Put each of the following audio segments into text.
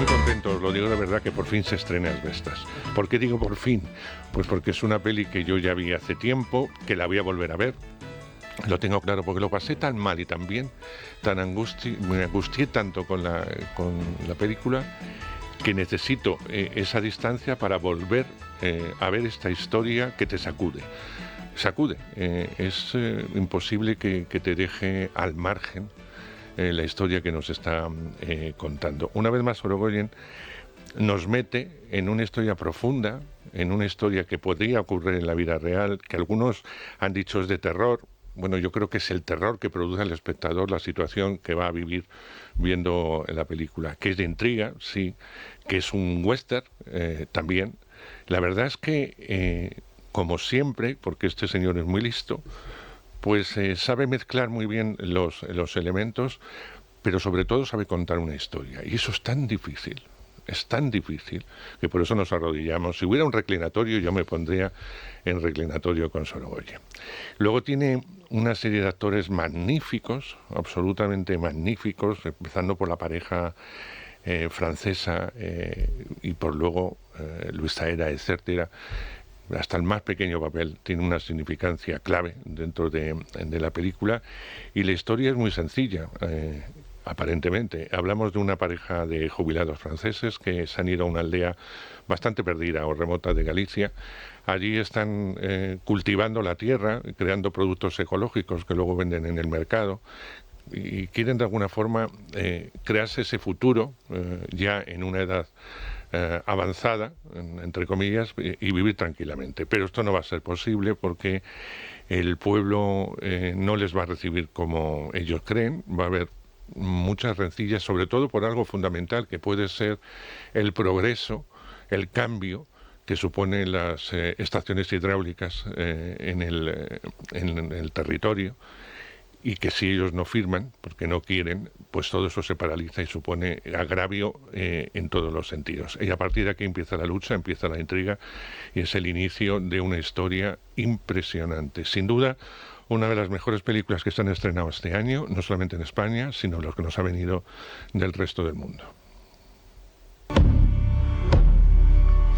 muy contento, os lo digo de verdad, que por fin se estrena Asbestas. ¿Por qué digo por fin? Pues porque es una peli que yo ya vi hace tiempo, que la voy a volver a ver. Lo tengo claro, porque lo pasé tan mal y tan bien, me angustié tanto con la película, que necesito esa distancia para volver a ver esta historia que te sacude. Es imposible que te deje al margen la historia que nos está contando. Una vez más, Sorogoyen nos mete en una historia profunda, en una historia que podría ocurrir en la vida real, que algunos han dicho es de terror. Bueno, yo creo que es el terror que produce al espectador la situación que va a vivir viendo la película, que es de intriga, sí, que es un western también. La verdad es que, como siempre, porque este señor es muy listo, pues sabe mezclar muy bien los elementos, pero sobre todo sabe contar una historia. Y eso es tan difícil, que por eso nos arrodillamos. Si hubiera un reclinatorio, yo me pondría en reclinatorio con Sorogoyen. Luego tiene una serie de actores magníficos, absolutamente magníficos, empezando por la pareja francesa y por luego Luis Saera, etcétera. Hasta el más pequeño papel tiene una significancia clave dentro de la película, y la historia es muy sencilla, aparentemente. Hablamos de una pareja de jubilados franceses que se han ido a una aldea bastante perdida o remota de Galicia. Allí están cultivando la tierra, creando productos ecológicos que luego venden en el mercado, y quieren de alguna forma crearse ese futuro ya en una edad avanzada, entre comillas, y vivir tranquilamente. Pero esto no va a ser posible porque el pueblo no les va a recibir como ellos creen. Va a haber muchas rencillas, sobre todo por algo fundamental que puede ser el progreso, el cambio que suponen las estaciones hidráulicas en el territorio, y que si ellos no firman, porque no quieren, pues todo eso se paraliza y supone agravio en todos los sentidos. Y a partir de aquí empieza la lucha, empieza la intriga, y es el inicio de una historia impresionante. Sin duda, una de las mejores películas que se han estrenado este año, no solamente en España, sino lo que nos ha venido del resto del mundo.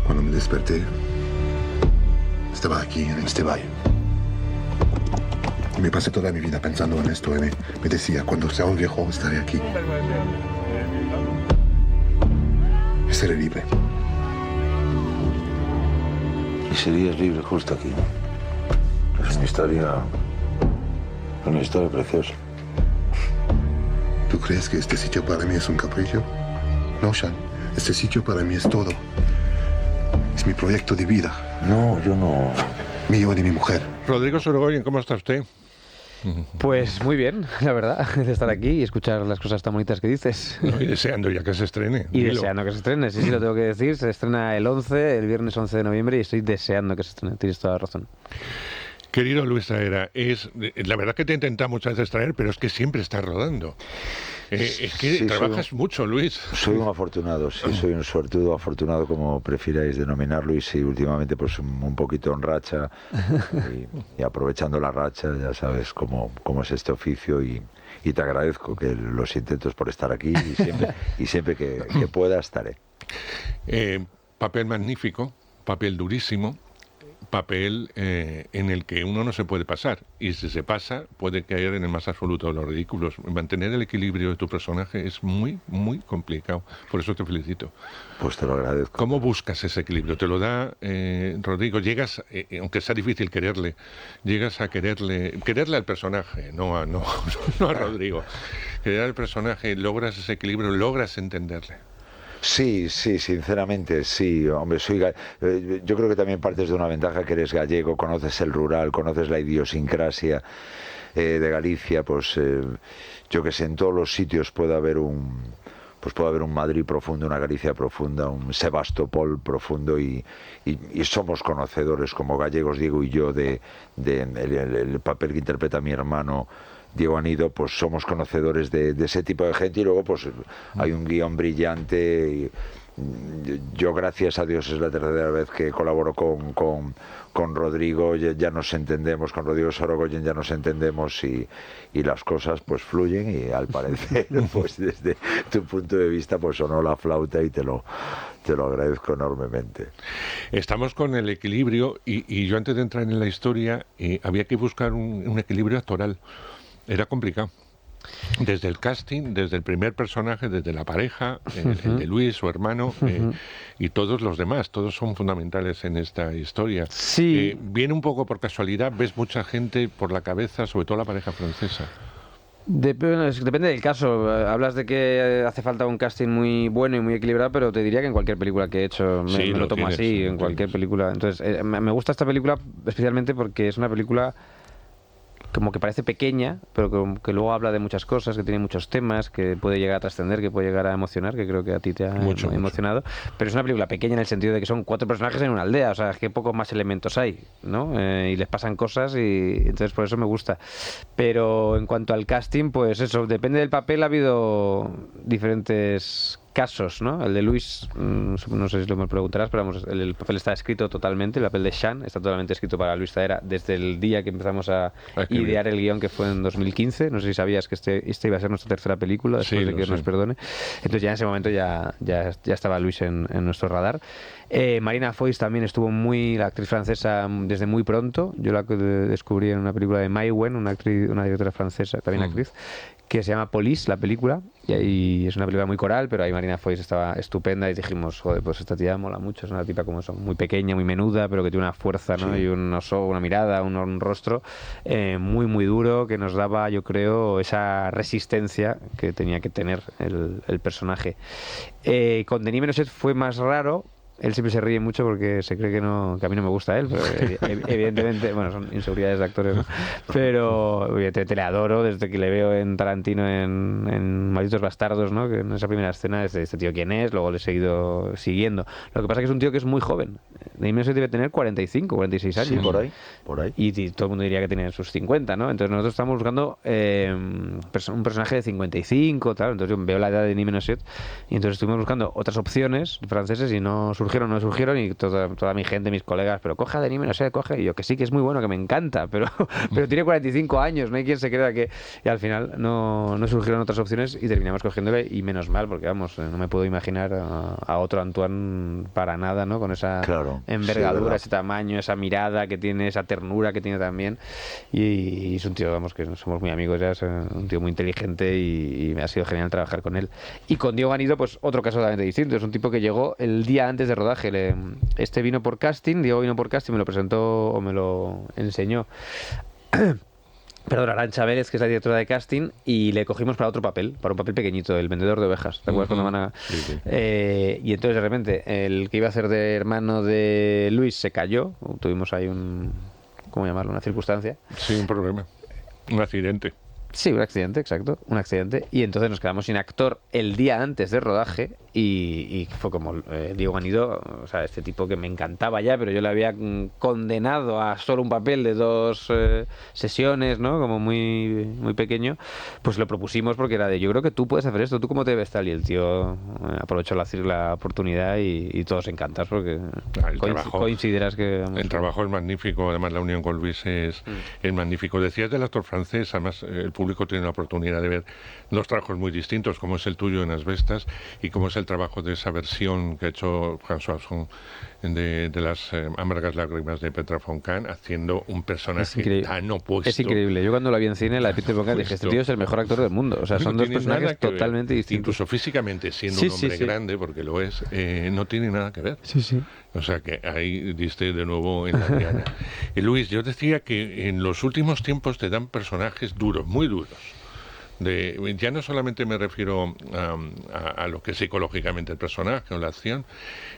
Cuando me desperté, estaba aquí en este valle. Y me pasé toda mi vida pensando en esto, y me decía, cuando sea un viejo estaré aquí. Y seré libre. Y serías libre justo aquí. Es una historia preciosa. ¿Tú crees que este sitio para mí es un capricho? No, Sean. Este sitio para mí es todo. Es mi proyecto de vida. No, yo no. Mío y de mi mujer. Rodrigo Sorogoyen, ¿cómo está usted? Pues muy bien, la verdad, de estar aquí y escuchar las cosas tan bonitas que dices. No, y deseando ya que se estrene. Y deseando que se estrene, sí, lo tengo que decir. Se estrena el viernes 11 de noviembre, y estoy deseando que se estrene. Tienes toda la razón. Querido Luis Saera, la verdad que te he intentado muchas veces traer, pero es que siempre estás rodando. Es que sí, trabajas mucho, Luis. Soy un afortunado, sí, soy un suertudo afortunado, como prefiráis denominarlo, y sí, últimamente pues un poquito en racha y aprovechando la racha, ya sabes cómo es este oficio, y te agradezco que los intentos por estar aquí, y siempre que pueda estaré. Papel magnífico, papel durísimo, papel en el que uno no se puede pasar, y si se pasa puede caer en el más absoluto de los ridículos. Mantener el equilibrio de tu personaje es muy, muy complicado, por eso te felicito. Pues te lo agradezco. ¿Cómo buscas ese equilibrio? ¿Te lo da Rodrigo? Llegas, aunque sea difícil quererle, llegas a quererle al personaje, no a Rodrigo, querer al personaje, logras ese equilibrio, logras entenderle. Sí, sinceramente, sí. Hombre, yo creo que también partes de una ventaja, que eres gallego, conoces el rural, conoces la idiosincrasia de Galicia, pues yo que sé, en todos los sitios puede haber un Madrid profundo, una Galicia profunda, un Sebastopol profundo, y somos conocedores como gallegos, Diego y yo, de el papel que interpreta mi hermano Diego Anido, pues somos conocedores de ese tipo de gente, y luego pues hay un guión brillante yo gracias a Dios es la tercera vez que colaboro con Rodrigo, ya nos entendemos, con Rodrigo Sorogoyen ya nos entendemos y las cosas pues fluyen, y al parecer pues desde tu punto de vista pues sonó la flauta y te lo agradezco enormemente. Estamos con el equilibrio y yo antes de entrar en la historia había que buscar un equilibrio actoral. Era complicado. Desde el casting, desde el primer personaje, desde la pareja, el de Luis, su hermano, y todos los demás, todos son fundamentales en esta historia. Sí. Viene un poco por casualidad, ves mucha gente por la cabeza, sobre todo la pareja francesa. Depende del caso. Hablas de que hace falta un casting muy bueno y muy equilibrado, pero te diría que en cualquier película que he hecho me lo tomo tienes, así, en cualquier película. Entonces, me gusta esta película especialmente porque es una película como que parece pequeña, pero que luego habla de muchas cosas, que tiene muchos temas, que puede llegar a trascender, que puede llegar a emocionar, que creo que a ti te ha emocionado. Pero es una película pequeña en el sentido de que son 4 personajes en una aldea, o sea, que pocos más elementos hay, ¿no? Y les pasan cosas y entonces por eso me gusta. Pero en cuanto al casting, pues eso, depende del papel, ha habido diferentes casos, ¿no? El de Luis, no sé si lo me preguntarás, pero vamos, el papel está escrito totalmente, el papel de Sean está totalmente escrito para Luis Zaera desde el día que empezamos a idear el guión, que fue en 2015. No sé si sabías que este iba a ser nuestra tercera película después de que nos perdone. Entonces ya en ese momento ya estaba Luis en nuestro radar. Marina Foïs también estuvo la actriz francesa, desde muy pronto. Yo la descubrí en una película de Mai Wen, una directora francesa, también actriz, que se llama Police, la película, y ahí es una película muy coral, pero ahí Marina Foïs estaba estupenda y dijimos, joder, pues esta tía mola mucho, es una tipa como eso, muy pequeña, muy menuda, pero que tiene una fuerza, ¿no? Y una mirada, un rostro muy, muy duro, que nos daba, yo creo, esa resistencia que tenía que tener el personaje. Con Denis Ménochet fue más raro. Él siempre se ríe mucho porque se cree que a mí no me gusta él, pero evidentemente, bueno, son inseguridades de actores, ¿no? Pero evidentemente le adoro desde que le veo en Tarantino en Malditos Bastardos, ¿no? Que en esa primera escena es de este tío quién es, luego le he seguido siguiendo. Lo que pasa es que es un tío que es muy joven. Denis Ménochet debe tener 45, 46 años. Sí, por ahí. Y todo el mundo diría que tiene sus 50, ¿no? Entonces nosotros estamos buscando un personaje de 55, tal. Entonces yo veo la edad de Denis Ménochet y entonces estuvimos buscando otras opciones franceses y no surgieron, y toda mi gente, mis colegas, pero coge a Denis Ménochet, coge, y yo que sí, que es muy bueno, que me encanta, pero tiene 45 años, no hay quien se crea que... Y al final no surgieron otras opciones y terminamos cogiéndole, y menos mal, porque vamos, no me puedo imaginar a otro Antoine para nada, ¿no? Con esa envergadura, ese tamaño, esa mirada que tiene, esa ternura que tiene también, y es un tío, vamos, que somos muy amigos ya, es un tío muy inteligente y me ha sido genial trabajar con él. Y con Diego Ganido, pues otro caso totalmente distinto, es un tipo que llegó el día antes de rodaje. Este vino por casting, Diego vino por casting, me lo presentó o me lo enseñó perdón, Arantxa Vélez, que es la directora de casting, y le cogimos para otro papel, para un papel pequeñito, el vendedor de ovejas. ¿Te acuerdas cuando van a...? Sí. Y entonces de repente el que iba a ser de hermano de Luis se cayó, tuvimos ahí ¿cómo llamarlo? Una circunstancia. Sí, un problema, un accidente. Sí, un accidente, exacto, un accidente. Y entonces nos quedamos sin actor el día antes de rodaje y fue como Diego Ganido, o sea, este tipo que me encantaba ya, pero yo le había condenado a solo un papel de 2 sesiones, ¿no? Como muy, muy pequeño. Pues lo propusimos porque era yo creo que tú puedes hacer esto, ¿tú cómo te ves tal? Y el tío aprovechó la oportunidad y todos encantados porque coincidirás que... Vamos, el trabajo es magnífico, además la unión con Luis es magnífico. Decías del actor francés, además el público tiene la oportunidad de ver 2 trabajos muy distintos, como es el tuyo en Asbestas y como es el trabajo de esa versión que ha hecho François Ozon de las amargas lágrimas de Petra von Kant, haciendo un personaje tan opuesto. Es increíble. Yo cuando la vi en cine, la de Peter von Kant, dije, este tío es el mejor actor del mundo. O sea, son 2 personajes totalmente distintos. Incluso físicamente, siendo un hombre grande, porque lo es, no tiene nada que ver. Sí. O sea que ahí diste de nuevo en la diana. Y Luis, yo decía que en los últimos tiempos te dan personajes duros, muy duros. Ya no solamente me refiero a lo que es psicológicamente el personaje o la acción,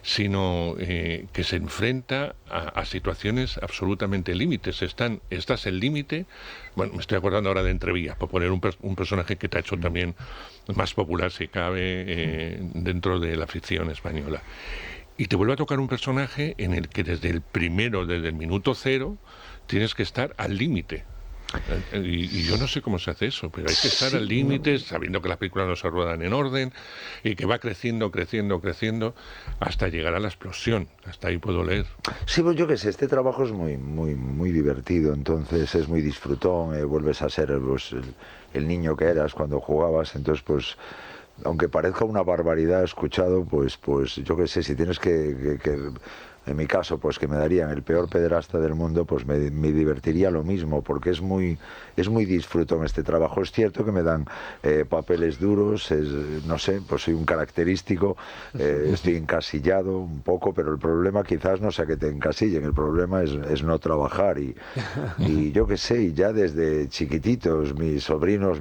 sino que se enfrenta a situaciones absolutamente límites. Estás el límite. Bueno, me estoy acordando ahora de Entrevías, por poner un personaje que te ha hecho también más popular, si cabe, dentro de la ficción española. Y te vuelve a tocar un personaje en el que desde el minuto 0, tienes que estar al límite. Y yo no sé cómo se hace eso, pero hay que estar al límite, sabiendo que las películas no se ruedan en orden y que va creciendo, creciendo, creciendo hasta llegar a la explosión. Hasta ahí puedo leer. Sí, pues yo qué sé, este trabajo es muy divertido, entonces es muy disfrutón, vuelves a ser pues, el niño que eras cuando jugabas, entonces pues aunque parezca una barbaridad escuchado, pues yo qué sé, si tienes que en mi caso, pues que me darían el peor pederasta del mundo, pues me divertiría lo mismo, porque es muy disfrutón este trabajo. Es cierto que me dan papeles duros, no sé, pues soy un característico, estoy encasillado un poco, pero el problema quizás no sea que te encasillen, el problema es no trabajar y yo qué sé, y ya desde chiquititos mis sobrinos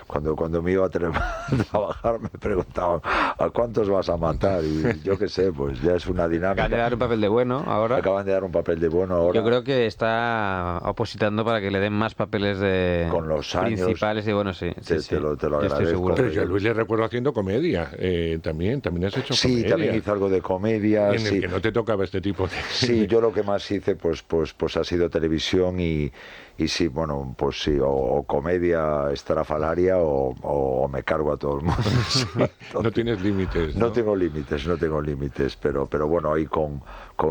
cuando me iba a trabajar me preguntaban ¿a cuántos vas a matar? Y yo qué sé, pues ya es una dinámica. Acaban de dar un papel de bueno ahora. Acaban de dar un papel de bueno ahora. Yo creo que está opositando para que le den más papeles de con los años principales y bueno, sí. Te lo Yo agradezco. estoy seguro. Pero yo a Luis le recuerdo haciendo comedia, también has hecho comedia. Sí, también hice algo de comedia. En el que no te tocaba este tipo de... Sí, yo lo que más hice pues ha sido televisión y sí, bueno, pues sí, o comedia estrafalaria o me cargo a todo el mundo. Sí, no tienes límites, ¿no? No tengo límites, pero bueno, ahí con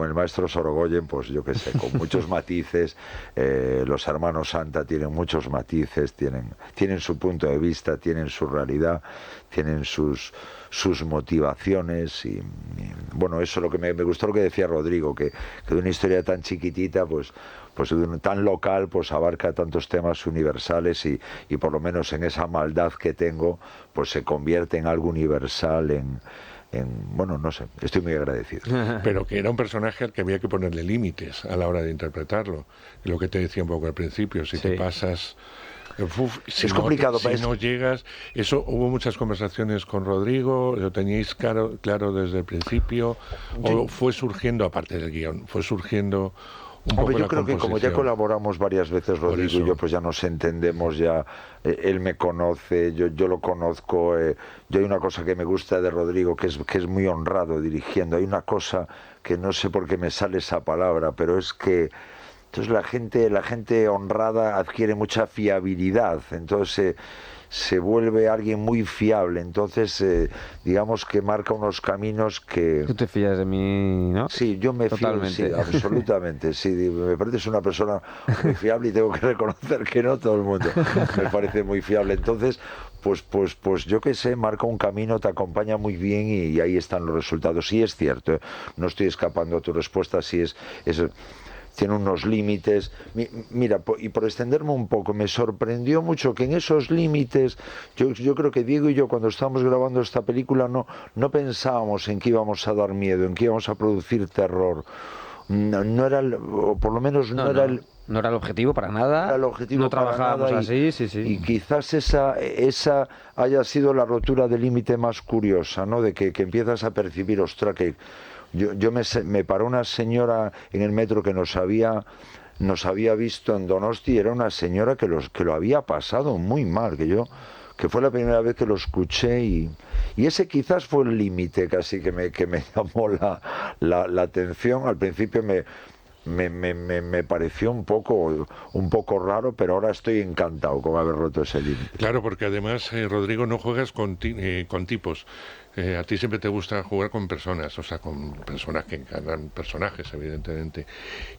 el maestro Sorogoyen, pues yo qué sé, con muchos matices, los hermanos Santa tienen muchos matices, tienen su punto de vista, tienen su realidad, tienen sus motivaciones y bueno, eso lo que me gustó lo que decía Rodrigo, que de una historia tan chiquitita, pues tan local, pues abarca tantos temas universales y por lo menos en esa maldad que tengo, pues se convierte en algo universal, bueno, no sé, estoy muy agradecido. Pero que era un personaje al que había que ponerle límites a la hora de interpretarlo. Lo que te decía un poco al principio, si te pasas... es complicado. Si no llegas... Eso, hubo muchas conversaciones con Rodrigo, ¿lo teníais claro desde el principio? ¿O fue surgiendo, aparte del guión, fue surgiendo... Hombre, yo creo que como ya colaboramos varias veces Rodrigo y yo, pues ya nos entendemos, ya él me conoce, yo lo conozco, yo hay una cosa que me gusta de Rodrigo que es muy honrado dirigiendo, hay una cosa que no sé por qué me sale esa palabra, pero es que entonces la gente honrada adquiere mucha fiabilidad, entonces se vuelve alguien muy fiable, entonces digamos que marca unos caminos que... Tú te fías de mí, ¿no? Sí, yo me fío, sí, absolutamente, sí, me parece una persona muy fiable y tengo que reconocer que no todo el mundo me parece muy fiable, entonces pues yo qué sé, marca un camino, te acompaña muy bien y ahí están los resultados. Sí es cierto, no estoy escapando a tu respuesta, sí es tiene unos límites. Mira, y por extenderme un poco, me sorprendió mucho que en esos límites, yo creo que Diego y yo cuando estábamos grabando esta película no pensábamos en que íbamos a dar miedo, en que íbamos a producir terror. No era, o por lo menos no era el... No era el objetivo para nada. Era el objetivo no trabajábamos así, sí. Y quizás esa haya sido la rotura de límite más curiosa, ¿no? De que empiezas a percibir, ostras, que... Yo me paró una señora en el metro que nos había visto en Donosti, era una señora que lo había pasado muy mal, que fue la primera vez que lo escuché y ese quizás fue el límite casi que me llamó la atención. Al principio me pareció un poco raro, pero ahora estoy encantado con haber roto ese límite. Claro, porque además, Rodrigo, no juegas con tipos. A ti siempre te gusta jugar con personas, o sea, con personas que encarnan personajes, evidentemente.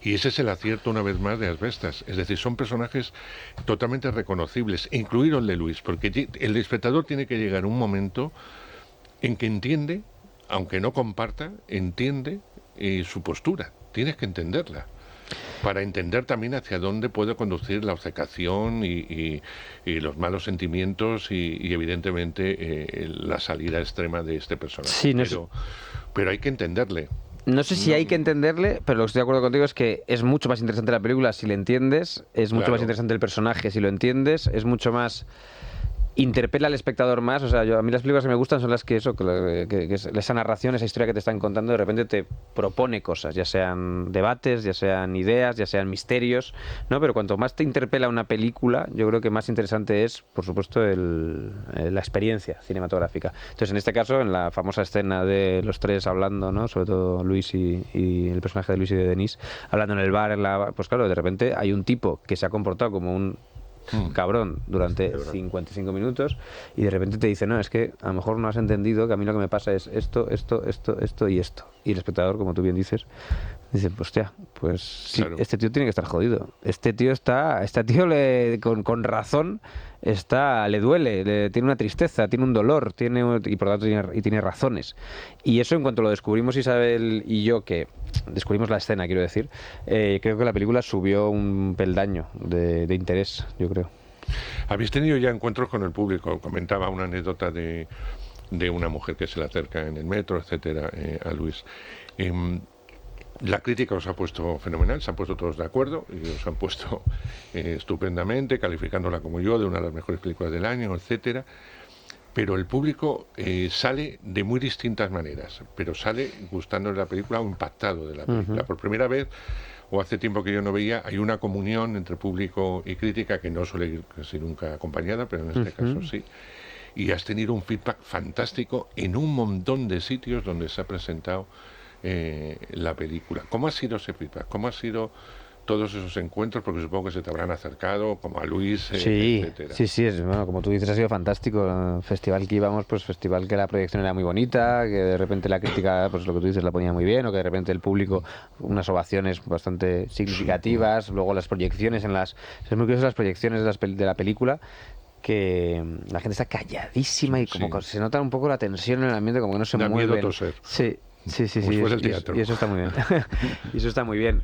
Y ese es el acierto, una vez más, de Asbestas. Es decir, son personajes totalmente reconocibles, incluido el de Luis, porque el espectador tiene que llegar a un momento en que entiende, aunque no comparta, entiende su postura. Tienes que entenderla, para entender también hacia dónde puede conducir la obcecación y los malos sentimientos y evidentemente la salida extrema de este personaje. Sí, pero hay que entenderle. No sé si hay que entenderle, pero lo que estoy de acuerdo contigo es que es mucho más interesante la película si le entiendes, es mucho más interesante el personaje si lo entiendes, es mucho más... interpela al espectador más, o sea, a mí las películas que me gustan son las que esa narración, esa historia que te están contando de repente te propone cosas, ya sean debates, ya sean ideas, ya sean misterios, ¿no? Pero cuanto más te interpela una película, yo creo que más interesante es, por supuesto, la experiencia cinematográfica. Entonces, en este caso, en la famosa escena de los tres hablando, ¿no? Sobre todo Luis y el personaje de Luis y de Denise, hablando en el bar, pues claro, de repente hay un tipo que se ha comportado como un cabrón durante 55 minutos y de repente te dice, no, es que a lo mejor no has entendido que a mí lo que me pasa es esto y esto. Y el espectador, como tú bien dice, hostia, pues sí, claro. Este tío tiene que estar jodido. Este tío con razón le duele, tiene una tristeza, tiene un dolor, y por lo tanto tiene razones. Y eso, en cuanto lo descubrimos Isabel y yo, que descubrimos la escena, quiero decir, creo que la película subió un peldaño de interés, yo creo. ¿Habéis tenido ya encuentros con el público? Comentaba una anécdota de una mujer que se le acerca en el metro, etcétera, a Luis. La crítica os ha puesto fenomenal, se han puesto todos de acuerdo y os han puesto estupendamente, calificándola como yo, de una de las mejores películas del año, etcétera. Pero el público sale de muy distintas maneras, pero sale gustándole la película o impactado de la película. Por primera vez, o hace tiempo que yo no veía, hay una comunión entre público y crítica que no suele ir casi nunca acompañada, pero en este caso sí. Y has tenido un feedback fantástico en un montón de sitios donde se ha presentado la película. ¿Cómo ha sido ese feedback? ¿Cómo ha sido todos esos encuentros? Porque supongo que se te habrán acercado, como a Luis, etcétera. Sí, bueno, como tú dices, ha sido fantástico. El festival que íbamos, pues festival que la proyección era muy bonita, que de repente la crítica, pues lo que tú dices, la ponía muy bien, o que de repente el público, unas ovaciones bastante significativas, luego las proyecciones es muy curioso las proyecciones de la película, que la gente está calladísima y como se nota un poco la tensión en el ambiente, como que no se mueve. Da miedo toser. Sí. Y eso está muy bien. Y eso está muy bien.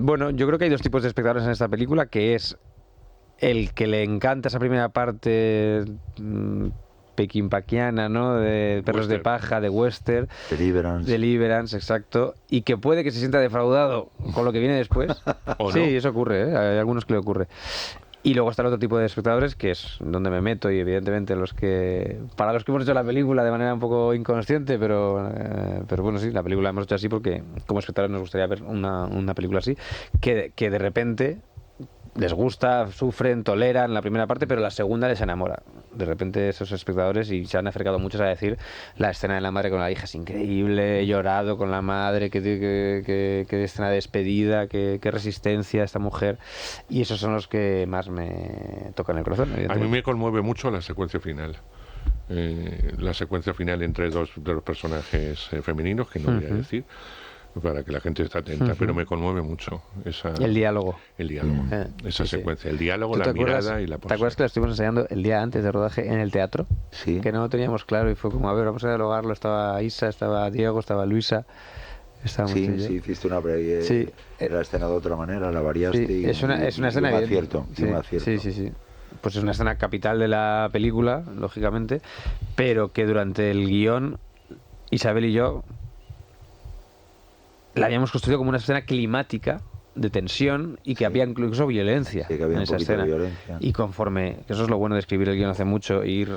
Bueno, yo creo que hay dos tipos de espectadores en esta película, que es el que le encanta esa primera parte pequimpaquiana, ¿no? De Perros de Paja, de western. Deliverance, exacto. Y que puede que se sienta defraudado con lo que viene después. ¿O no? Sí, eso ocurre, ¿eh? Hay algunos que le ocurre. Y luego está el otro tipo de espectadores, que es donde me meto, y evidentemente para los que hemos hecho la película de manera un poco inconsciente, pero bueno, sí, la película la hemos hecho así porque como espectadores nos gustaría ver una película así, que de repente les gusta, sufren, toleran la primera parte, pero la segunda les enamora. De repente esos espectadores, y se han acercado muchos a decir, la escena de la madre con la hija es increíble, he llorado con la madre, qué escena de despedida, qué resistencia esta mujer, y esos son los que más me tocan el corazón. A mí me conmueve mucho la secuencia final. Entre dos de los personajes femeninos, que no voy a decir, para que la gente esté atenta, pero me conmueve mucho el diálogo. Esa secuencia, el diálogo, la mirada y la pose. ¿Te acuerdas que la estuvimos ensayando el día antes de rodaje en el teatro? Sí. Que no lo teníamos claro y fue como, a ver, vamos a dialogarlo. Estaba Isa, estaba Diego, estaba Luisa. Sí, hiciste una la escena de otra manera, la variaste. Sí, es una escena acierto. Sí. Pues es una escena capital de la película, lógicamente, pero que durante el guión, Isabel y yo la habíamos construido como una escena climática de tensión y que había incluso violencia en esa escena. Y conforme, que eso es lo bueno de escribir el guión hace mucho, ir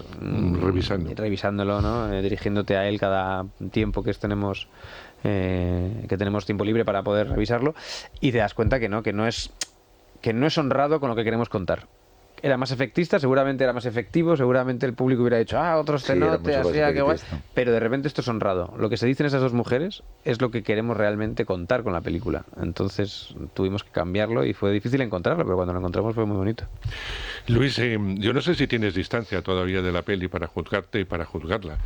revisándolo, ¿no? Dirigiéndote a él cada tiempo que tenemos tiempo libre para poder revisarlo, y te das cuenta que no es honrado con lo que queremos contar. Era más efectista, seguramente era más efectivo, seguramente el público hubiera dicho, otros cenotes, así, qué guay. Pero de repente esto es honrado. Lo que se dicen esas dos mujeres es lo que queremos realmente contar con la película. Entonces tuvimos que cambiarlo y fue difícil encontrarlo, pero cuando lo encontramos fue muy bonito. Luis, yo no sé si tienes distancia todavía de la peli para juzgarte y para juzgarla,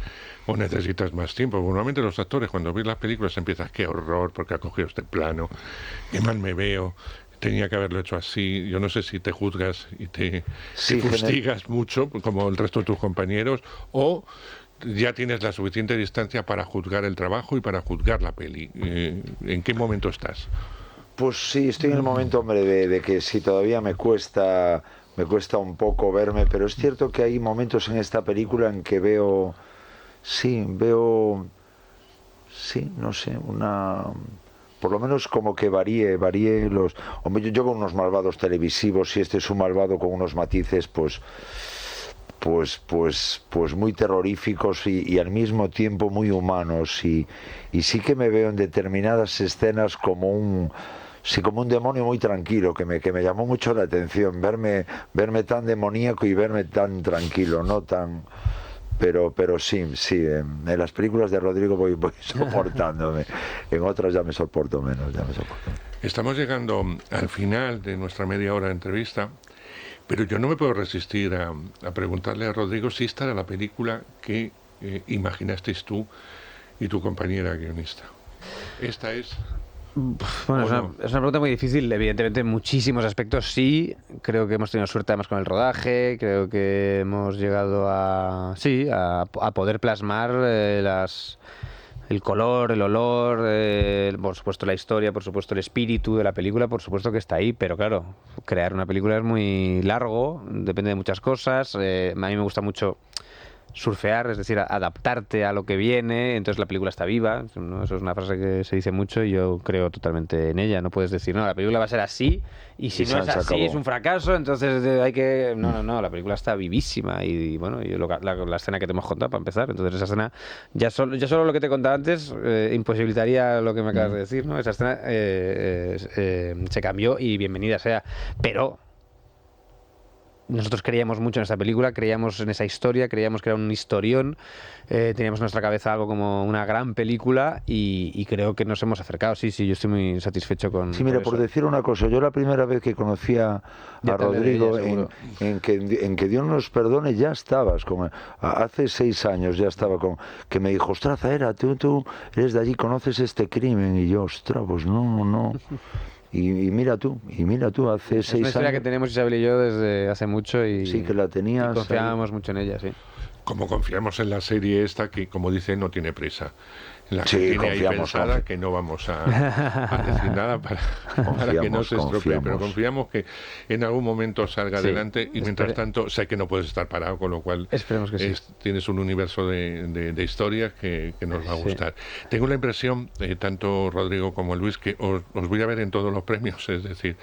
o necesitas más tiempo. Normalmente los actores, cuando ven las películas, empiezan, qué horror, porque ha cogido este plano, qué mal me veo, tenía que haberlo hecho así. Yo no sé si te juzgas y te fustigas mucho, como el resto de tus compañeros, o ya tienes la suficiente distancia para juzgar el trabajo y para juzgar la peli. ¿En qué momento estás? Pues sí, estoy en el momento, hombre, de que sí, todavía me cuesta un poco verme, pero es cierto que hay momentos en esta película en que veo, no sé, por lo menos como que varíe los... Hombre, yo con unos malvados televisivos, y este es un malvado con unos matices, pues muy terroríficos y al mismo tiempo muy humanos, y sí que me veo en determinadas escenas como un demonio muy tranquilo, que me llamó mucho la atención, verme tan demoníaco y verme tan tranquilo, no tan... Pero sí, en las películas de Rodrigo voy soportándome, en otras ya me soporto menos. Estamos llegando al final de nuestra media hora de entrevista, Pero yo no me puedo resistir a preguntarle a Rodrigo si esta era la película que imaginasteis tú y tu compañera guionista. ¿Esta es? Bueno, es una pregunta muy difícil. Evidentemente, en muchísimos aspectos sí. Creo que hemos tenido suerte además con el rodaje. Creo que hemos llegado a poder plasmar el color, el olor, por supuesto la historia, por supuesto el espíritu de la película, por supuesto que está ahí. Pero claro, crear una película es muy largo, depende de muchas cosas. A mí me gusta mucho surfear, es decir, adaptarte a lo que viene, entonces la película está viva, ¿no? Eso es una frase que se dice mucho y yo creo totalmente en ella. No puedes decir, no, la película va a ser así y si no es así es un fracaso, entonces hay que... No, la película está vivísima y bueno, la escena que te hemos contado para empezar, entonces esa escena, ya solo lo que te contaba antes imposibilitaría lo que me acabas de decir, ¿no? Esa escena se cambió y bienvenida sea, pero... Nosotros creíamos mucho en esta película, creíamos en esa historia, creíamos que era un historión, teníamos en nuestra cabeza algo como una gran película y creo que nos hemos acercado. Sí, yo estoy muy satisfecho con Sí, mira, por por decir una cosa, yo la primera vez que conocí a Rodrigo, en que Dios nos perdone, ya estabas, hace 6 años ya estaba que me dijo, ostras, Zahera, tú eres de allí, conoces este crimen, y yo, ostras, pues no... Y mira tú, hace 6 años... Es una historia que tenemos Isabel y yo desde hace mucho y, sí, que la tenías, y confiábamos mucho en ella, sí. Como confiamos en la serie esta, que como dice, no tiene prisa. La que sí, tiene ahí pensada, que no vamos a decir nada para que no se estropee, pero confiamos que en algún momento salga adelante y mientras tanto sé que no puedes estar parado, con lo cual esperemos que tienes un universo de historias que nos va a gustar. Tengo la impresión, tanto Rodrigo como Luis, que os voy a ver en todos los premios, es decir,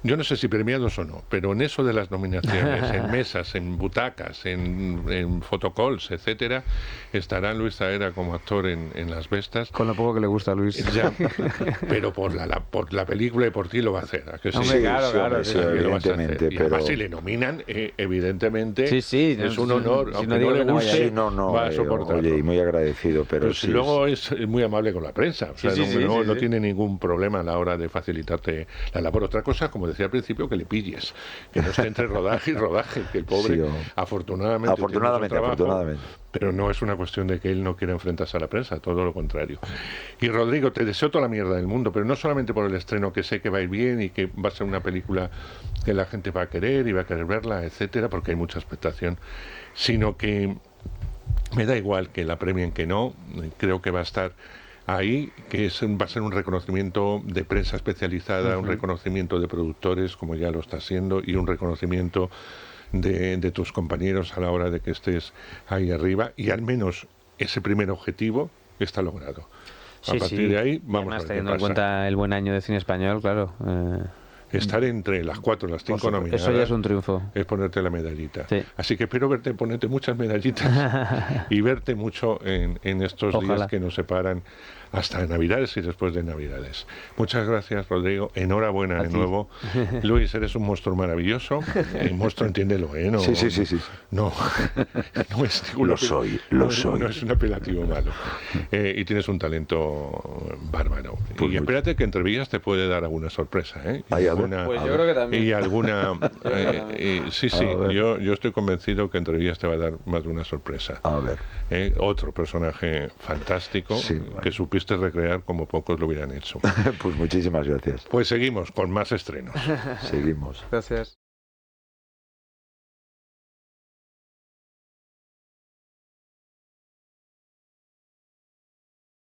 yo no sé si premiados o no, pero en eso de las nominaciones, en mesas, en butacas, en photocalls, etcétera, estará Luis Zahera como actor en las Vestas. Con lo poco que le gusta a Luis. Ya, pero por la película y por ti lo va a hacer. ¿A que sí? Hombre, claro, evidentemente. Y además, si le nominan, evidentemente es un honor. Si aunque no digo le que no guste, no, va a soportarlo. Oye, y muy agradecido, pero sí. Luego es muy amable con la prensa. O sea, no tiene ningún problema a la hora de facilitarte la labor. Otra cosa, como decía al principio, que le pilles. Que no esté entre rodaje y rodaje. Que el pobre, afortunadamente, pero no es una cuestión de que él no quiera enfrentarse a la prensa, todo lo contrario. Y Rodrigo, te deseo toda la mierda del mundo, pero no solamente por el estreno, que sé que va a ir bien y que va a ser una película que la gente va a querer y va a querer verla, etcétera, porque hay mucha expectación, sino que me da igual que la premien que no, creo que va a estar ahí, que va a ser un reconocimiento de prensa especializada, un reconocimiento de productores, como ya lo está siendo, y un reconocimiento de tus compañeros a la hora de que estés ahí arriba, y al menos ese primer objetivo está logrado. A partir de ahí vamos a ver teniendo en cuenta el buen año de cine español, claro. Estar entre las 4, las 5 nominadas. Eso ya es un triunfo. Es ponerte la medallita. Sí. Así que espero ponerte muchas medallitas y verte mucho en estos días que nos separan hasta Navidades y después de Navidades. Muchas gracias, Rodrigo. Enhorabuena de nuevo. Luis, eres un monstruo maravilloso. El monstruo, entiéndelo, ¿eh? No, sí. No es lo soy. No es un apelativo malo. Y tienes un talento bárbaro. Pues y espérate que Entrevías te puede dar alguna sorpresa, ¿eh? Pues yo creo que también. Y alguna... sí, yo estoy convencido que Entrevías te va a dar más de una sorpresa. A ver. Otro personaje fantástico que supiste recrear como pocos lo hubieran hecho. Pues muchísimas gracias. Pues seguimos con más estrenos. Seguimos. Gracias.